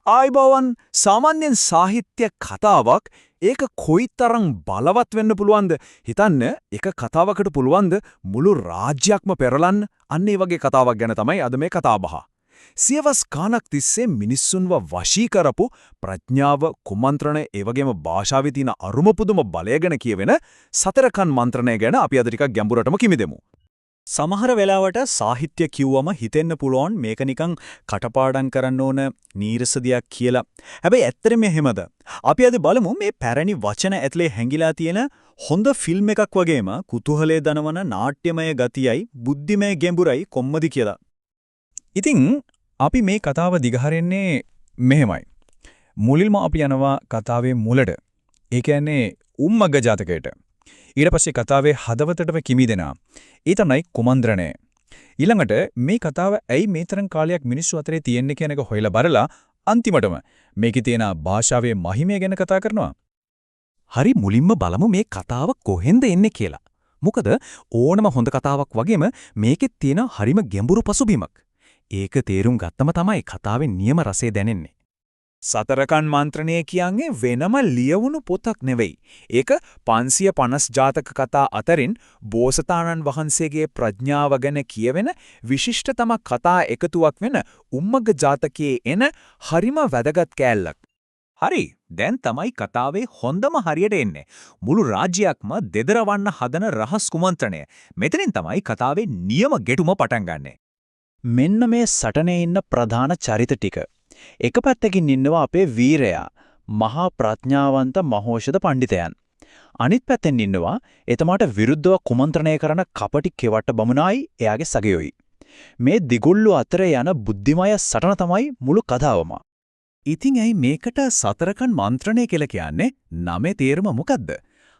ආයිබෝවන් සාමාන්‍යයෙන් සාහිත්‍ය කතාවක් ඒක කොයිතරම් බලවත් වෙන්න පුළුවන්ද හිතන්න එක කතාවකට පුළුවන්ද මුළු රාජ්‍යයක්ම පෙරලන්න අන්න ඒ වගේ කතාවක් ගැන තමයි අද මේ කතාබහ. සියවස් ගානක් තිස්සේ මිනිස්සුන්ව වශී කරපු ප්‍රඥාව කුමන්ත්‍රණ ඒ වගේම භාෂාවේ තියෙන අරුම පුදුම බලය ගැන කියවෙන සතරකන් මන්ත්‍රණය ගැන අපි අද ටිකක් ගැඹුරටම කිමිදෙමු. සමහර වෙලාවට සාහිත්‍ය කිව්වම හිතෙන්න පුළුවන් මේක නිකන් කටපාඩම් කරන්න ඕන නීරස දෙයක් කියලා. හැබැයි ඇත්තටම එහෙමද? අපි අද බලමු මේ පැරණි වචන ඇතුලේ හැංගිලා තියෙන හොඳ ෆිල්ම් එකක් වගේම කුතුහලයේ දනවන නාට්‍යමය ගතියයි බුද්ධිමය ගැඹුරයි කොම්මදි කියලා. ඉතින් අපි මේ කතාව දිගහරින්නේ මෙහෙමයි. මුලින්ම අපි යනවා කතාවේ මුලට. ඒ කියන්නේ උම්මග්ග ජාතකයට. ඊට පස්සේ කතාවේ හදවතටම කිමිදෙනා. ඒ තමයි කුමන්ත්‍රණය. ඊළඟට මේ කතාව ඇයි මේ තරම් කාලයක් මිනිස්සු අතරේ තියෙන්නේ කියන එක හොයලා බලලා අන්තිමටම මේකේ තියෙන භාෂාවේ මහිමය ගැන කතා කරනවා. හරි මුලින්ම බලමු මේ කතාව කොහෙන්ද එන්නේ කියලා. මොකද ඕනම හොඳ කතාවක් වගේම මේකෙත් තියෙන හරිම ගැඹුරු පසුබිමක්. ඒක තේරුම් ගත්තම තමයි කතාවේ නියම රසය දැනෙන්නේ. සතරකන් මන්ත්‍රණය කියන්නේ වෙනම ලියවුණු පොතක් නෙවෙයි. ඒක 550 ජාතක කතා අතරින් බෝසතාණන් වහන්සේගේ ප්‍රඥාව ගැන කියවෙන විශිෂ්ටතම කතා එකතුවක් වෙන උම්මග්ග ජාතකයේ එන හරිම වැදගත් කෑල්ලක්. හරි, දැන් තමයි කතාවේ හොඳම හරියට එන්නේ. මුළු රාජ්‍යයක්ම දෙදරවන්න හදන රහස් කුමන්ත්‍රණය. මෙතනින් තමයි කතාවේ නියම ගැටුම පටන් ගන්නෙ. මෙන්න මේ සටනේ ඉන්න ප්‍රධාන චරිත ටික. එක පැත්තකින් ඉන්නවා අපේ වීරයා, මහා ප්‍රඥාවන්ත මහෝෂධ පඬිතයන්. අනිත් පැත්තෙන් ඉන්නවා එතමාට විරුද්ධව කුමන්ත්‍රණය කරන කපටි කෙවට්ට බමුණායි එයාගේ සගයෝයි. මේ දිගුල්ලු අතර යන බුද්ධිමය සටන තමයි මුළු කතාවම. ඉතින් ඇයි මේකට සතරකන් මන්ත්‍රණය කියලා කියන්නේ? නමේ තේරුම මොකද්ද?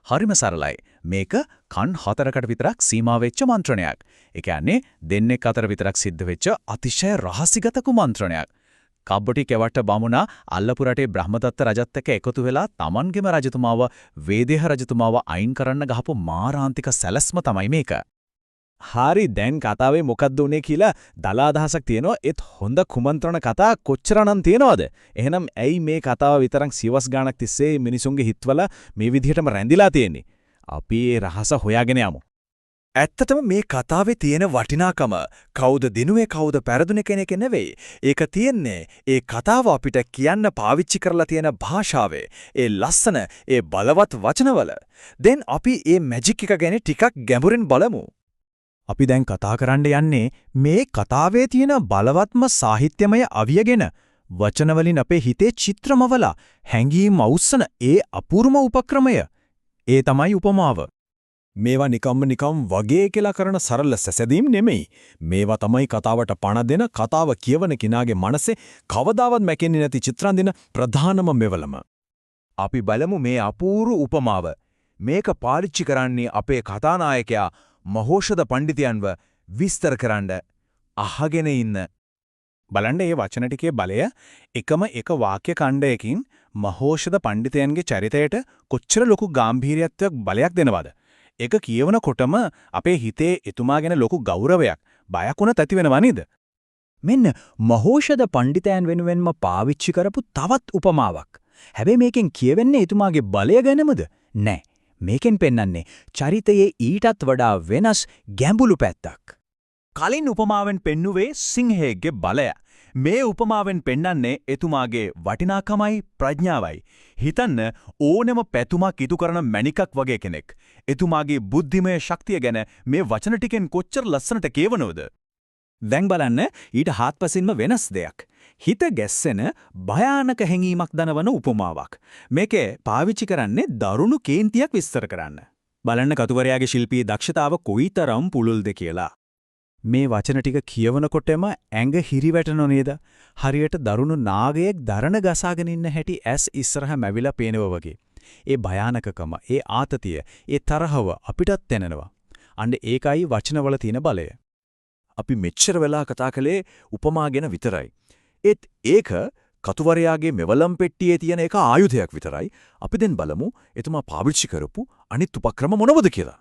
හරිම සරලයි. මේක කන් 4කට විතරක් සීමා වෙච්ච මන්ත්‍රණයක්. ඒ කියන්නේ දෙන්නෙක් අතර විතරක් සිද්ධ වෙච්ච අතිශය රහසිගත කුමන්ත්‍රණයක්. කබ්බටි කෙවට්ට බමුණා අල්ලපු රටේ බ්‍රහ්මදත්ත රජත් එක්ක එකතු වෙලා තමන්ගේම රජතුමාව වේදේහ රජතුමාව අයින් කරන්න ගහපු මාරාන්තික සැලැස්ම තමයි මේක. හරි, දැන් කතාවේ මොකක්ද උනේ කියලා දලා අදහසක් තියෙනවා. ඒත් හොඳ කුමන්ත්‍රණ කතා කොච්චරනම් තියෙනවද? එහෙනම් ඇයි මේ කතාව විතරක් සියවස් ගාණක් තිස්සේ මිනිසුන්ගේ හිතවල මේ විදිහටම රැඳිලා තියෙන්නේ? අපි ඒ රහස හොයාගෙන යමු. ඇත්තටම මේ කතාවේ තියෙන වටිනාකම කවුද දිනුවේ කවුද පෙරදුනේ කෙනෙක් නෙවෙයි. ඒක තියෙන්නේ ඒ කතාව අපිට කියන්න පාවිච්චි කරලා තියෙන භාෂාවේ, ඒ ලස්සන, ඒ බලවත් වචනවල. දැන් අපි මේ මැජික් එක ගැන ටිකක් ගැඹුරින් බලමු. අපි දැන් කතා කරන්න යන්නේ මේ කතාවේ තියෙන බලවත්ම සාහිත්‍යමය අවියගෙන වචනවලින් අපේ හිතේ චිත්‍රමවලා හැංගීම් අවුස්සන ඒ අපූර්ව උපක්‍රමය. ඒ තමයි උපමාව. මේවා නිකම් වගේ කියලා කරන සරල සැසදීම් නෙමෙයි. මේවා තමයි කතාවට පණ දෙන, කතාව කියවන කෙනාගේ මනසේ කවදාවත් මැකෙන්නේ නැති චිත්‍රාන්දින ප්‍රධානම මෙවලම. අපි බලමු මේ අපූර්ව උපමාව. මේක පාවිච්චි කරන්නේ අපේ කතානායකයා මහෝෂධ පඬිතයන්ව විස්තර කරන්න අහගෙන ඉන්න. බලන්න මේ වචන ටිකේ බලය එකම එක වාක්‍ය ඛණ්ඩයකින් මහෝෂධ පඬිතයන්ගේ චරිතයට කොච්චර ලොකු ගැඹීරත්වයක් බලයක් දෙනවද? ඒක කියවනකොටම අපේ හිතේ එතුමා ගැන ලොකු ගෞරවයක්, බයක් උනත් ඇති වෙනවා නේද? මෙන්න මහෝෂධ පඬිතයන් වෙනුවෙන්ම පාවිච්චි කරපු තවත් උපමාවක්. හැබැයි මේකෙන් කියවෙන්නේ එතුමාගේ බලය ගැනමද? නෑ. මේකෙන් පෙන්වන්නේ චරිතයේ ඊටත් වඩා වෙනස් ගැඹුරු පැත්තක්. කලින් උපමාවෙන් පෙන්නුවේ සිංහයෙක්ගේ බලය. මේ උපමාවෙන් පෙන්වන්නේ එතුමාගේ වටිනාකමයි ප්‍රඥාවයි. හිතන්න ඕනෙම පැතුමක් ඉටු කරන මණිකක් වගේ කෙනෙක්. එතුමාගේ බුද්ධිමය ශක්තිය ගැන මේ වචන ටිකෙන් කොච්චර ලස්සනට කියවනවද? දැන් බලන්න ඊට හාත්පසින්ම වෙනස් දෙයක්. හිත ගැස්සෙන භයානක හැඟීමක් දනවන උපමාවක්. මේකේ පාවිච්චි කරන්නේ දරුණු කේන්තියක් විස්තර කරන්න. බලන්න කතුවරයාගේ ශිල්පී දක්ෂතාව කොයිතරම් පුළුල්ද කියලා. මේ වචන ටික කියවනකොටම ඇඟ හිරිවැටෙනව නේද? හරියට දරුණු නාගයෙක් දරණ ගසාගෙන ඉන්න හැටි ඇස් ඉස්සරහ මැවිලා පේනවා වගේ. ඒ භයානකකම, ඒ ආතතිය, ඒ තරහව අපිටත් දැනෙනවා. අන්න ඒකයි වචනවල තියෙන බලය. අපි මෙච්චර වෙලා කතා කළේ උපමා ගැන විතරයි. ඒත් ඒක කතුවරයාගේ මෙවලම් පෙට්ටියේ තියෙන එක ආයුධයක් විතරයි. අපි දැන් බලමු එතුමා පාවිච්චි කරපු අනිත් උපක්‍රම මොනවද කියලා.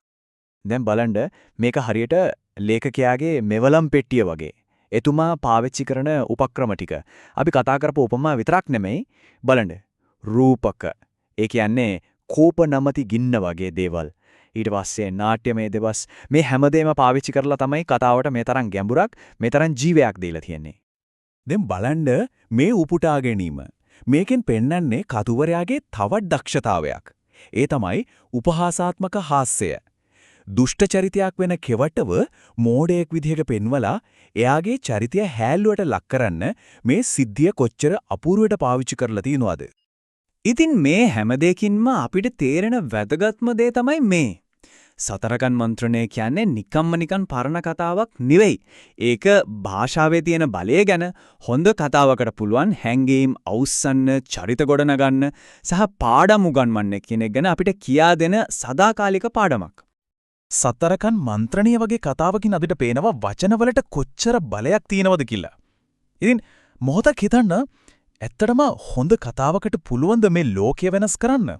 දැන් බලන්න මේක හරියට ලේඛකයාගේ මෙවලම් පෙට්ටිය වගේ. එතුමා පාවිච්චි කරන උපක්‍රම ටික. අපි කතා කරපු උපමා විතරක් නෙමෙයි බලන්න. රූපක. ඒ කියන්නේ කෝප නමති ගින්න වගේ දේවල්. ඊට පස්සේ නාට්‍යමය දෙවස් මේ හැමදේම පාවිච්චි කරලා තමයි කතාවට මේ තරම් ගැඹුරක් මේ තරම් ජීවයක් දීලා තියෙන්නේ. දැන් බලන්න මේ උපුටා ගැනීම. මේකෙන් පෙන්වන්නේ කතුවරයාගේ තවත් දක්ෂතාවයක්. ඒ තමයි උපහාසාත්මක හාස්‍යය. දුෂ්ට චරිතයක් වෙන කෙවටව මෝඩයෙක් විදිහට පෙන්වලා එයාගේ චරිතය හැල්ලුවට ලක් කරන්න මේ සිද්ධිය කොච්චර අපූර්වවට පාවිච්චි කරලා තියෙනවද? ඉතින් මේ හැම දෙයකින්ම අපිට තේරෙන වැදගත්ම දේ තමයි මේ. සතරකන් මන්ත්‍රණය කියන්නේ නිකන් පරණ කතාවක් නෙවෙයි. ඒක භාෂාවේ තියෙන බලය ගැන හොඳ කතාවකට පුළුවන් හැංගීම් අවුස්සන්න, චරිත ගොඩනගන්න සහ පාඩම් උගන්වන්න කියන එක ගැන අපිට කියා දෙන සදාකාලික පාඩමක්. සතරකන් මන්ත්‍රණීය වගේ කතාවකින් අපිට පේනවා වචනවලට කොච්චර බලයක් තියෙනවද කියලා. ඉතින් මොහොතක් හිතන්න ඇත්තටම හොඳ කතාවකට පුළුවන් ද මේ ලෝකය වෙනස් කරන්න?